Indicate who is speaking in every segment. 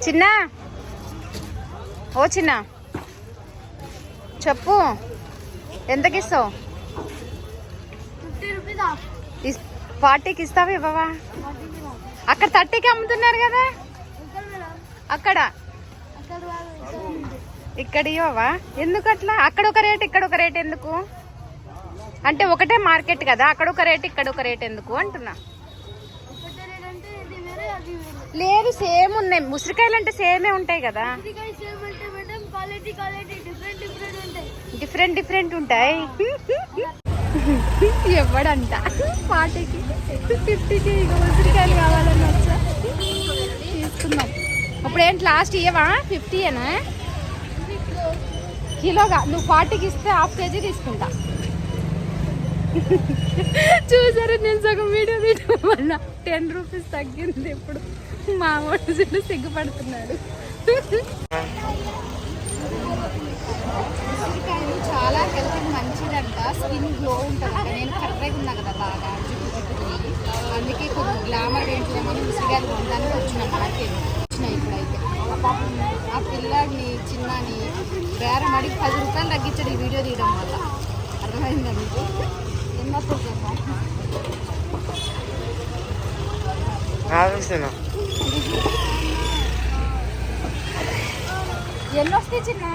Speaker 1: చిన్న ఓ చిన్న చెప్పు ఎంతకి ఇస్తావు? 40కి ఇస్తావా ఇవ్వవా? అక్కడ 30కి అమ్ముతున్నారు కదా అక్కడ, ఇక్కడ ఇవ్వవా? ఎందుకు అట్లా? అక్కడ ఒక రేట్ ఇక్కడ ఒక రేట్ ఎందుకు? అంటే ఒకటే మార్కెట్ కదా, అక్కడ ఒక రేట్ ఇక్కడ ఒక రేట్ ఎందుకు అంటున్నా. లేదు సేమ్ ఉన్నాయి, ఉసిరికాయలు అంటే సేమే ఉంటాయి కదా. డిఫరెంట్ డిఫరెంట్ ఉంటాయి. ఎవడంట 40కి 50కి ఉసిరికాయలు కావాలని వచ్చా తీసుకుందాం. ఇప్పుడు ఏంటి లాస్ట్ ఇయ్యవా? 50ఏనా కిలోగా? నువ్వు 40కి ఇస్తే హాఫ్ కేజీ తీసుకుంటా. చూసారు నేను సగం వీడియో తీయడం వల్ల 10 రూపీస్ తగ్గింది. ఇప్పుడు మా వాడు సిగ్గుపడుతున్నాడు. ఉసిరికాయలు చాలా హెల్త్కి మంచిదంట, స్కిన్ గ్లో ఉంటుందంట. నేను కర్రెగా ఉన్నా కదా బాగా చుట్టుకుని, అందుకే కొద్దిగా గ్లామర్ పెంచుదామని ఉసిరికాయలు కొనడానికి వచ్చిన మార్కెట్ వచ్చినాయి. ఇప్పుడైతే ఆ పిల్లాడిని చిన్నని బేరం అడిగి 10 రూపాయలు తగ్గించాడు ఈ వీడియో తీయడం వల్ల. అర్థమైందా మీకు? ఎన్నో ఎన్ని వస్తాయి చిన్న?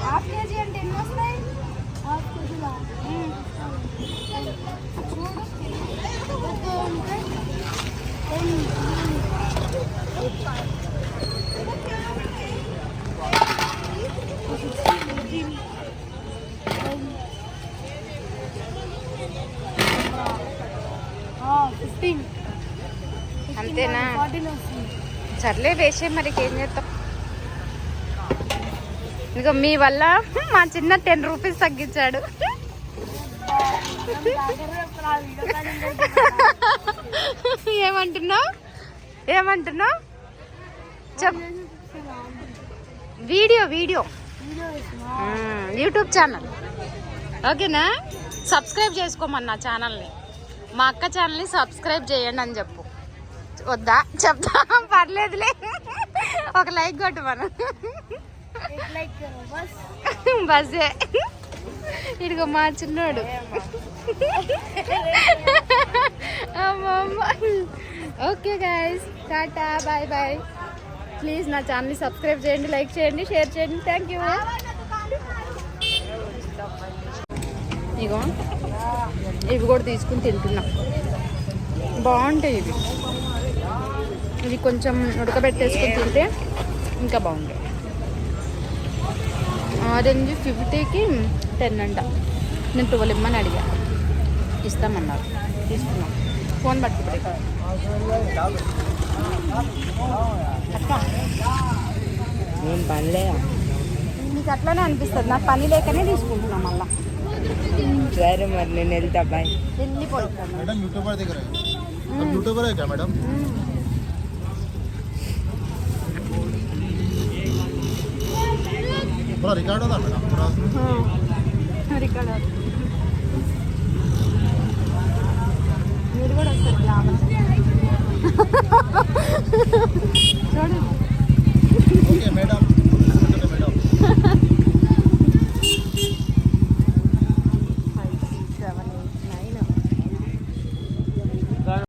Speaker 1: హాఫ్ కేజీ అంటే ఎన్ని వస్తాయి? అంతేనా? సర్లే వేసే మరి ఏం చేస్తాం. ఇక మీ వల్ల మా చిన్న 10 రూపీస్ తగ్గించాడు. ఏమంటున్నావు? ఏమంటున్నావు చెప్. వీడియో వీడియో యూట్యూబ్ ఛానల్ ఓకేనా? సబ్స్క్రైబ్ చేసుకోమన్నా ఛానల్ని. మా అక్క ఛానల్ని సబ్స్క్రైబ్ చేయండి అని చెప్పు. వద్దా? చెప్తా, పర్లేదులే. ఒక లైక్ కొట్టు మనం. బస్సే ఇదిగో మా చిన్నోడు. Okay guys, tata bye bye. Please నా ఛానల్ని సబ్స్క్రైబ్ చేయండి, లైక్ చేయండి, షేర్ చేయండి. Thank you. ఇగో ఇవి కూడా తీసుకుని తింటున్నా, బాగుంటాయి ఇవి. ఇవి కొంచెం ఉడకబెట్టేసుకొని తింటే ఇంకా బాగుంటాయి. ఆరెంజ్ 50కి 10 అంట. నేను 12 ఇమ్మని అడిగా, ఇస్తామన్నారు, తీసుకున్నాం. ఫోన్ పట్టుకుంటే నీకు అట్లానే అనిపిస్తుంది, నాకు పని లేకనే తీసుకుంటున్నాం. మళ్ళా
Speaker 2: సరే మరి నేను వెళ్తా. బాయ్.
Speaker 1: వెళ్ళిపోతాను.
Speaker 3: रिकॉर्ड होता मैडम
Speaker 1: रिकॉर्ड మీరు కూడా వస్తారు చూడండి.